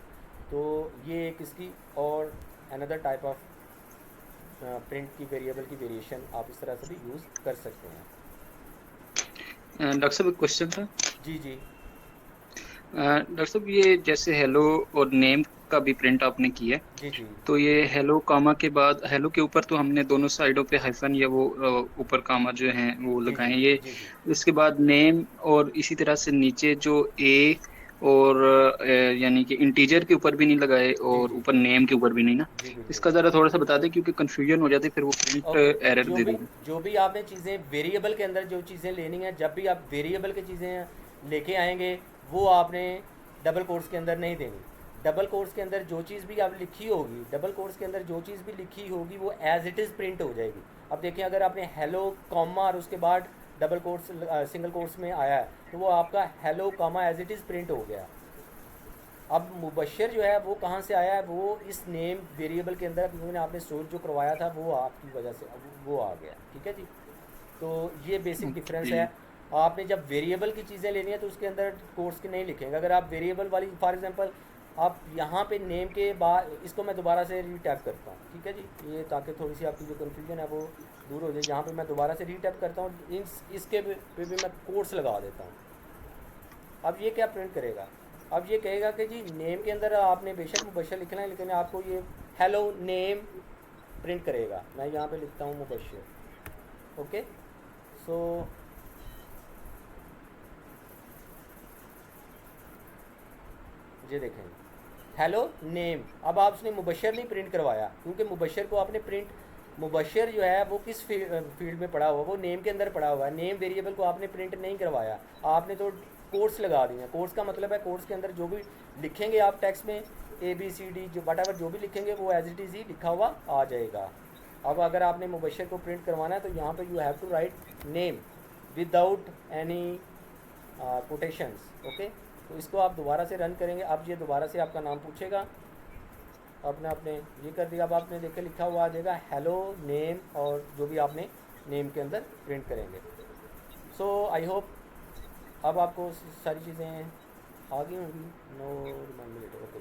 तो ये एक इसकी और अनदर टाइप ऑफ प्रिंट की वेरिएबल की वेरिएशन आप इस तरह से भी यूज़ कर सकते हैं। डॉक्टर साहब एक क्वेश्चन था। जी जी डॉक्टर साहब ये जैसे हेलो और नेम का भी प्रिंट आपने किया है, जी जी तो ये हेलो कामा के बाद हेलो के ऊपर तो हमने दोनों साइडों पे हाइफन या वो ऊपर कामा जो है वो जी लगाए जी हैं ये। जी जी इसके बाद नेम और इसी तरह से नीचे जो ए और यानी कि इंटीजर के ऊपर भी नहीं लगाए जी और जी ऊपर नेम के ऊपर भी नहीं ना। जी बिल्कुल। इसका ज़रा थोड़ा सा बता दें क्योंकि कंफ्यूजन हो जाती है, फिर वो प्रिंट ओके, एरर दे देगी। जो भी आपने चीज़ें वेरिएबल के अंदर जो चीज़ें लेनी है, जब भी आप वेरिएबल की चीज़ें लेके आएंगे वो आपने डबल कोट्स के अंदर नहीं देनी। डबल कोट्स के अंदर जो चीज़ भी आप लिखी होगी, डबल कोट्स के अंदर जो चीज़ भी लिखी होगी वो एज इट इज़ प्रिंट हो जाएगी। अब देखिए अगर आपने हेलो कॉमा और उसके बाद डबल कोट्स सिंगल कोट्स में आया है तो वो आपका hello comma as it is print हो गया। अब मुबशर जो है वो कहाँ से आया है, वो इस नेम वेरिएबल के अंदर क्योंकि आपने स्टोर जो करवाया था वो आपकी वजह से अब वो आ गया। ठीक है जी, तो ये बेसिक डिफरेंस है। आपने जब वेरिएबल की चीज़ें लेनी है तो उसके अंदर कोर्स के नहीं लिखेंगे। अगर आप वेरिएबल वाली फॉर एग्जांपल आप यहाँ पे नेम के बाद इसको मैं दोबारा से रीटैप करता हूँ, ठीक है जी, ये ताकि थोड़ी सी आपकी जो कन्फ्यूजन है वो दूर हो जाए। यहाँ पे मैं दोबारा से रीटैप करता हूँ, इसके पे भी मैं कोर्स लगा देता हूँ। अब ये क्या प्रिंट करेगा, अब ये कहेगा कि जी नेम के अंदर आपने बेशक मुबशर लिखना है लेकिन आपको ये हेलो नेम प्रिंट करेगा। मैं यहाँ पे लिखता हूँ मुबशर। ओके, सो ये देखें हेलो नेम। अब आपने मुबशर नहीं प्रिंट करवाया क्योंकि मुबशर को आपने प्रिंट, मुबशर जो है वो किस फील्ड में पड़ा हुआ, वो नेम के अंदर पड़ा हुआ है। नेम वेरिएबल को आपने प्रिंट नहीं करवाया, आपने तो कोर्स लगा दिया। कोर्स का मतलब है कोर्स के अंदर जो भी लिखेंगे आप टेक्स्ट में ABCD जो वट एवर जो भी लिखेंगे वो एज इट इज़ ही लिखा हुआ आ जाएगा। अब अगर आपने मुबशर को प्रिंट करवाना है तो यहाँ पे you have to write name without any quotations. Okay, तो इसको आप दोबारा से रन करेंगे। अब ये दोबारा से आपका नाम पूछेगा, आपने ये कर दिया। अब आपने देखे लिखा हुआ आ जाएगा हेलो नेम और जो भी आपने नेम के अंदर प्रिंट करेंगे। सो आई होप अब आपको सारी चीज़ें आ गई होंगी। No reminder. ओके,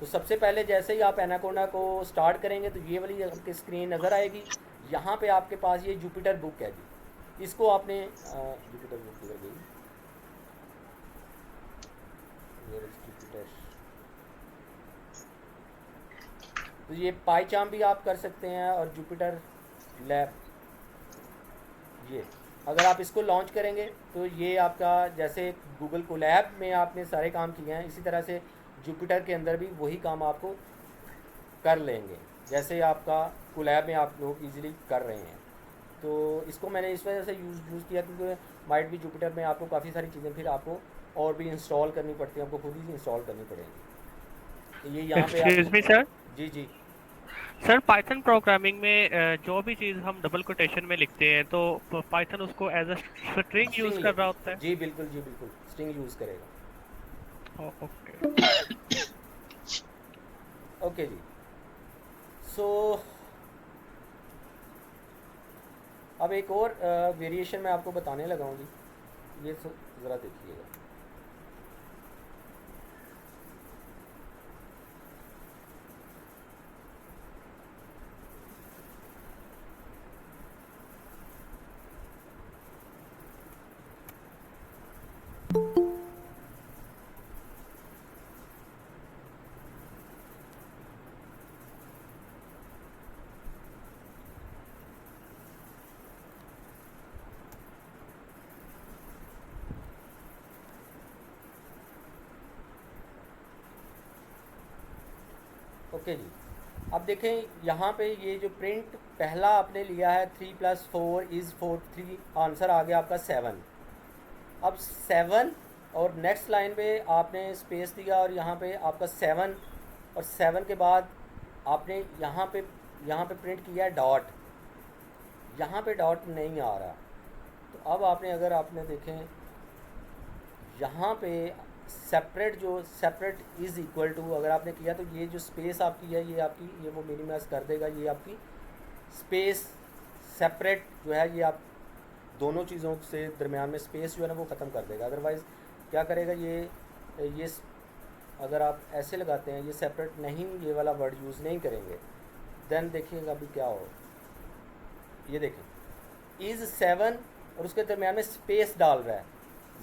तो सबसे पहले जैसे ही आप एनाकोंडा को स्टार्ट करेंगे तो ये वाली आपकी स्क्रीन नज़र आएगी। यहाँ पे आपके पास ये जुपिटर बुक है जी, इसको आपने जुपिटर बुक कर गई, तो ये पाईचार्म भी आप कर सकते हैं और जुपिटर लैब। ये अगर आप इसको लॉन्च करेंगे तो ये आपका जैसे गूगल कोलैब में आपने सारे काम किए हैं, इसी तरह से जुपिटर के अंदर भी वही काम आपको कर लेंगे जैसे आपका कोलैब में आप लोग इजीली कर रहे हैं। तो इसको मैंने इस वजह से यूज़ किया क्योंकि माइट भी जुपिटर में आपको काफ़ी सारी चीज़ें फिर आपको और भी इंस्टॉल करनी पड़ती हैं, आपको खुद ही इंस्टॉल करनी पड़ेंगी। तो ये यहाँ पे एक्सक्यूज मी सर, जी जी सर पाइथन प्रोग्रामिंग में जो भी चीज़ हम डबल कोटेशन में लिखते हैं तो पाइथन उसको एज अ स्ट्रिंग यूज़ कर रहा होता है। जी बिल्कुल स्ट्रिंग यूज़ करेगा। ओके। ओके जी। सो अब एक और वेरिएशन मैं आपको बताने लगा हूँ जी, ये ज़रा देखिएगा। ओके जी, अब देखें यहाँ पे ये जो प्रिंट पहला आपने लिया है 3+4 = 3, आंसर आ गया आपका 7। अब 7 और नेक्स्ट लाइन पे आपने स्पेस दिया और यहाँ पे आपका 7 और 7 के बाद आपने यहाँ पे प्रिंट किया है डॉट, यहाँ पे डॉट नहीं आ रहा। तो अब आपने अगर आपने देखें यहाँ पे सेपरेट इज़ इक्वल टू अगर आपने किया तो ये जो स्पेस आपकी है ये आपकी ये वो मिनिमाइज कर देगा, ये आपकी स्पेस सेपरेट जो है ये आप दोनों चीज़ों से दरमियान में स्पेस जो है ना वो ख़त्म कर देगा। अदरवाइज़ क्या करेगा ये अगर आप ऐसे लगाते हैं ये सेपरेट नहीं, ये वाला वर्ड यूज़ नहीं करेंगे, देन देखिएगा अभी क्या हो। ये देखें इज़ 7 और उसके दरमियान में स्पेस डाल रहा है,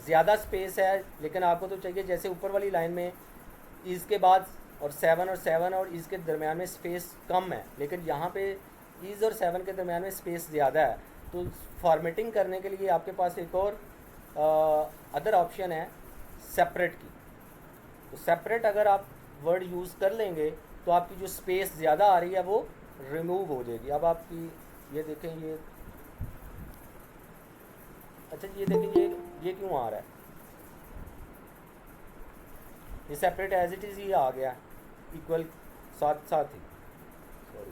ज़्यादा स्पेस है, लेकिन आपको तो चाहिए जैसे ऊपर वाली लाइन में इज़ के बाद और 7 और इज़ के दरमियान में स्पेस कम है, लेकिन यहाँ पे इज़ और 7 के दरमियान में स्पेस ज़्यादा है। तो फॉर्मेटिंग करने के लिए आपके पास एक और अदर ऑप्शन है सेपरेट की। तो सेपरेट अगर आप वर्ड यूज़ कर लेंगे तो आपकी जो स्पेस ज़्यादा आ रही है वो रिमूव हो जाएगी। अब आपकी ये देखें ये अच्छा ये देखें ये क्यों आ रहा है, ये सेपरेट एज इट इज़ ये आ गया इक्वल साथ ही। सॉरी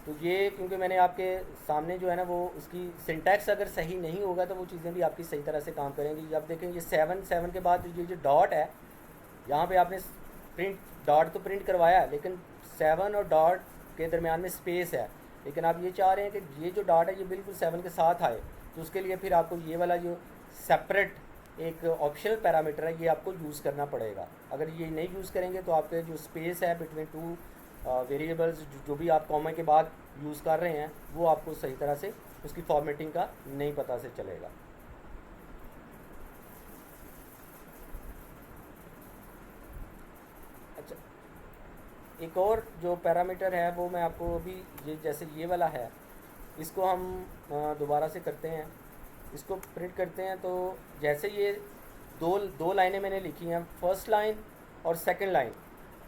तो ये क्योंकि मैंने आपके सामने जो है ना वो उसकी सिंटैक्स अगर सही नहीं होगा तो वो चीज़ें भी आपकी सही तरह से काम करेंगी। अब देखें ये 7 के बाद ये जो डॉट है यहाँ पे आपने प्रिंट डॉट तो प्रिंट करवाया है, लेकिन 7 और डॉट के दरमियान में स्पेस है, लेकिन आप ये चाह रहे हैं कि ये जो डॉट है ये बिल्कुल 7 के साथ आए। तो उसके लिए फिर आपको ये वाला जो सेपरेट एक ऑप्शनल पैरामीटर है ये आपको यूज़ करना पड़ेगा। अगर ये नहीं यूज़ करेंगे तो आपके जो स्पेस है बिटवीन टू वेरिएबल्स जो भी आप कॉमा के बाद यूज़ कर रहे हैं वो आपको सही तरह से उसकी फॉर्मेटिंग का नहीं पता से चलेगा। अच्छा एक और जो पैरामीटर है वो मैं आपको अभी ये जैसे ये वाला है इसको हम दोबारा से करते हैं, इसको प्रिंट करते हैं। तो जैसे ये दो लाइनें मैंने लिखी हैं, फर्स्ट लाइन और सेकंड लाइन,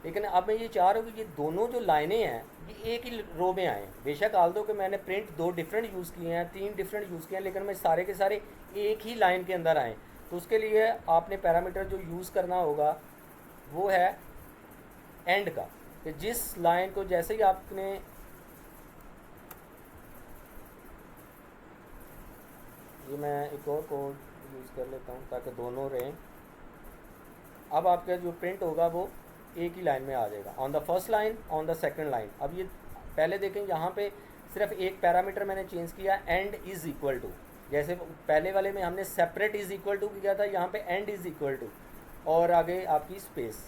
लेकिन अब मैं ये चाह रहा हूँ कि ये दोनों जो लाइनें हैं ये एक ही रो में आएँ। बेशक आल दो कि मैंने प्रिंट 2 डिफरेंट यूज़ किए हैं, 3 डिफरेंट यूज़ किए हैं, लेकिन मैं सारे के सारे एक ही लाइन के अंदर आएँ। तो उसके लिए आपने पैरामीटर जो यूज़ करना होगा वो है एंड का, कि जिस लाइन को जैसे ही आपने ये मैं एक और कोड यूज़ कर लेता हूँ ताकि दोनों रहें। अब आपका जो प्रिंट होगा वो एक ही लाइन में आ जाएगा, on the first line on the second line. अब ये पहले देखें यहाँ पे सिर्फ एक पैरामीटर मैंने चेंज किया, एंड इज़ इक्वल टू। जैसे पहले वाले में हमने सेपरेट इज़ इक्वल टू किया था, यहाँ पे एंड इज़ इक्वल टू और आगे आपकी स्पेस।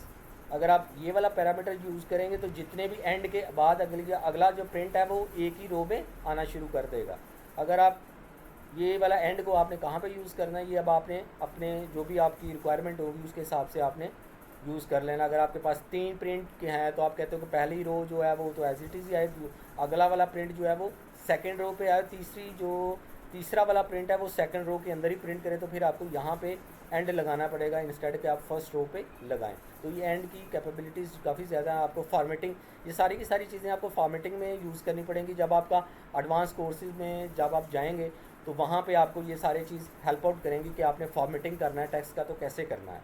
अगर आप ये वाला पैरामीटर यूज़ करेंगे तो जितने भी एंड के बाद अगला जो प्रिंट है वो एक ही रो में आना शुरू कर देगा। अगर आप ये वाला एंड को आपने कहाँ पे यूज़ करना है ये अब आपने अपने जो भी आपकी रिक्वायरमेंट होगी उसके हिसाब से आपने यूज़ कर लेना। अगर आपके पास 3 प्रिंट के हैं तो आप कहते हो कि पहली रो जो है वो तो एज इट इज़ ही आए, अगला वाला प्रिंट जो है वो सेकंड रो पे आए, तीसरा वाला प्रिंट है वो सेकंड रो के अंदर ही प्रिंट करें, तो फिर आपको यहाँ पे एंड लगाना पड़ेगा इंस्टेड कि आप फर्स्ट रो पे लगाएं। तो ये एंड की कैपेबिलिटीज़ काफ़ी ज़्यादा है। आपको फॉर्मेटिंग, ये सारी की सारी चीज़ें आपको फॉर्मेटिंग में यूज़ करनी पड़ेंगी। जब आपका एडवांस कोर्सेज में जब आप जाएंगे तो वहाँ पे आपको ये सारी चीज़ हेल्प आउट करेंगी कि आपने फॉर्मेटिंग करना है टेक्स्ट का तो कैसे करना है।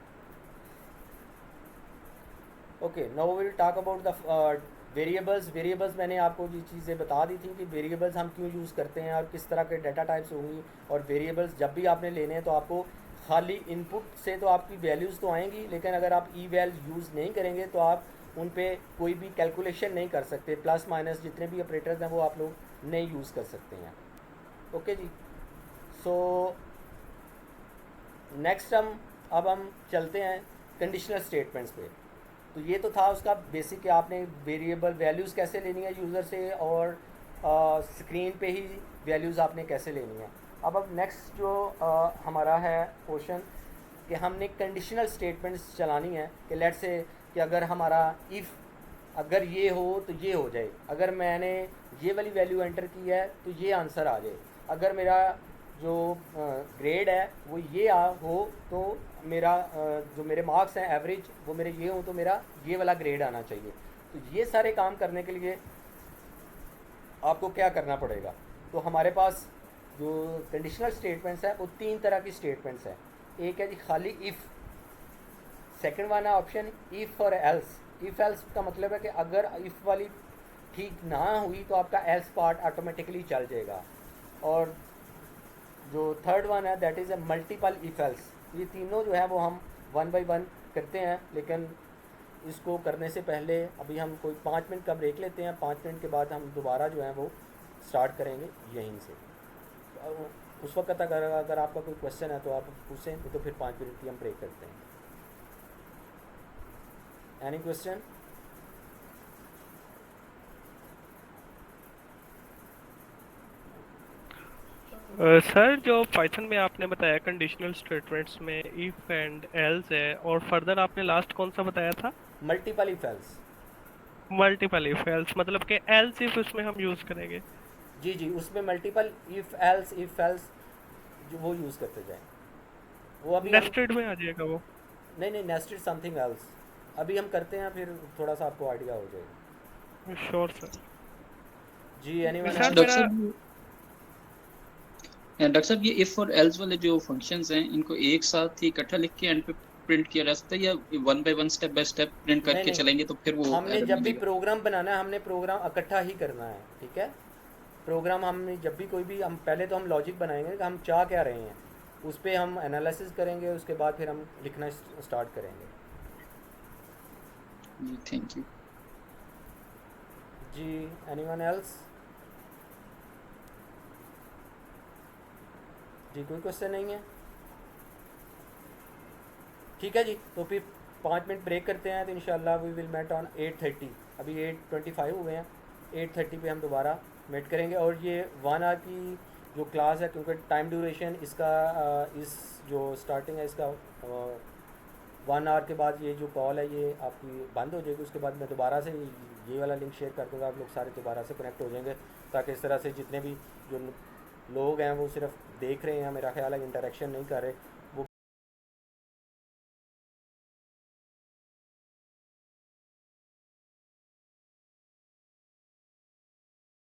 Okay, now we will talk about the variables मैंने आपको ये चीज़ें बता दी थी कि वेरिएबल्स हम क्यों यूज़ करते हैं और किस तरह के डाटा टाइप्स होंगी। और वेरिएबल्स जब भी आपने लेने हैं तो आपको खाली इनपुट से तो आपकी वैल्यूज़ तो आएंगी, लेकिन अगर आप ई वैल यूज़ नहीं करेंगे तो आप उन पे कोई भी कैलकुलेशन नहीं कर सकते। प्लस माइनस जितने भी ऑपरेटर्स हैं वो आप लोग नहीं यूज़ कर सकते हैं। ओके जी, सो नेक्स्ट अब हम चलते हैं कंडीशनल स्टेटमेंट्स पे। तो ये तो था उसका बेसिक कि आपने वेरिएबल वैल्यूज़ कैसे लेनी है यूज़र से, और स्क्रीन पे ही वैल्यूज़ आपने कैसे लेनी है। अब नेक्स्ट जो हमारा है क्वेश्चन कि हमने कंडीशनल स्टेटमेंट्स चलानी है कि लेट से कि अगर हमारा इफ़ अगर ये हो तो ये हो जाए, अगर मैंने ये वाली वैल्यू एंटर की है तो ये आंसर आ जाए, अगर मेरा जो ग्रेड है वो ये हो तो मेरा जो मेरे मार्क्स हैं एवरेज वो मेरे ये हो तो मेरा ये वाला ग्रेड आना चाहिए। तो ये सारे काम करने के लिए आपको क्या करना पड़ेगा। तो हमारे पास जो कंडीशनल स्टेटमेंट्स है वो 3 तरह की स्टेटमेंट्स हैं। एक है जी खाली इफ़, सेकंड वन है ऑप्शन इफ़ और एल्स। इफ़ एल्स का मतलब है कि अगर इफ़ वाली ठीक ना हुई तो आपका एल्स पार्ट ऑटोमेटिकली चल जाएगा। और जो थर्ड वन है that is a multiple if else. ये तीनों जो है वो हम 1 बाय 1 करते हैं, लेकिन इसको करने से पहले अभी हम कोई 5 मिनट का ब्रेक लेते हैं। 5 मिनट के बाद हम दोबारा जो है वो स्टार्ट करेंगे यहीं से। उस वक्त अगर आपका कोई क्वेश्चन है तो आप पूछें, तो फिर 5 मिनट की हम ब्रेक करते हैं। Any question? सर जो पाइथन में आपने बताया कंडीशनल स्टेटमेंट्स में इफ एंड एल्स है, और फर्दर आपने लास्ट कौन सा बताया था? Multiple if else. Multiple if else, मतलब कि एल्स इफ उसमें हम यूज करेंगे। जी जी, उसमें मल्टीपल इफ एल्स जो वो यूज़ करते जाएं। वो अभी नेस्टेड में आ जाएगा वो। नहीं, नेस्टेड समथिंग एल्स अभी हम करते हैं, फिर थोड़ा सा आपको आइडिया हो जाएगा। Sure sir. जी, एनीवन? सर डॉक्टर मेरा साहब डॉक्टर साहब ये इफ और एल्स वाले जो फंक्शंस हैं इनको एक साथ ही इकट्ठा लिख के एंड पे प्रिंट किया जा सकता है, या 1 by 1 step by step print नहीं करके नहीं, चलेंगे तो फिर वो हमने एरर जब भी मिलेगा? प्रोग्राम बनाना है हमने प्रोग्राम इकट्ठा ही करना है, ठीक है। प्रोग्राम हमने जब भी कोई भी हम पहले तो हम लॉजिक बनाएंगे कि हम चाह क्या रहे हैं, उस पर हम एनालिसिस करेंगे, उसके बाद फिर हम लिखना स्टार्ट करेंगे। जी थैंक यू। जी, एनीवन एल्स? जी, कोई क्वेश्चन नहीं है? ठीक है जी, तो फिर 5 मिनट ब्रेक करते हैं। तो इंशाल्लाह वी विल मेट ऑन 8:30। अभी 8:25 हुए हैं, 8:30 पे हम दोबारा मेट करेंगे। और ये 1 आवर की जो क्लास है, क्योंकि टाइम ड्यूरेशन इसका इस जो स्टार्टिंग है इसका 1 आवर के बाद ये जो कॉल है ये आपकी बंद हो जाएगी। उसके बाद मैं दोबारा से ये वाला लिंक शेयर कर दूँगा, आप लोग सारे दोबारा से कनेक्ट हो जाएंगे, ताकि इस तरह से जितने भी जो लोग हैं वो सिर्फ देख रहे हैं, मेरा ख्याल है इंटरेक्शन नहीं कर रहे,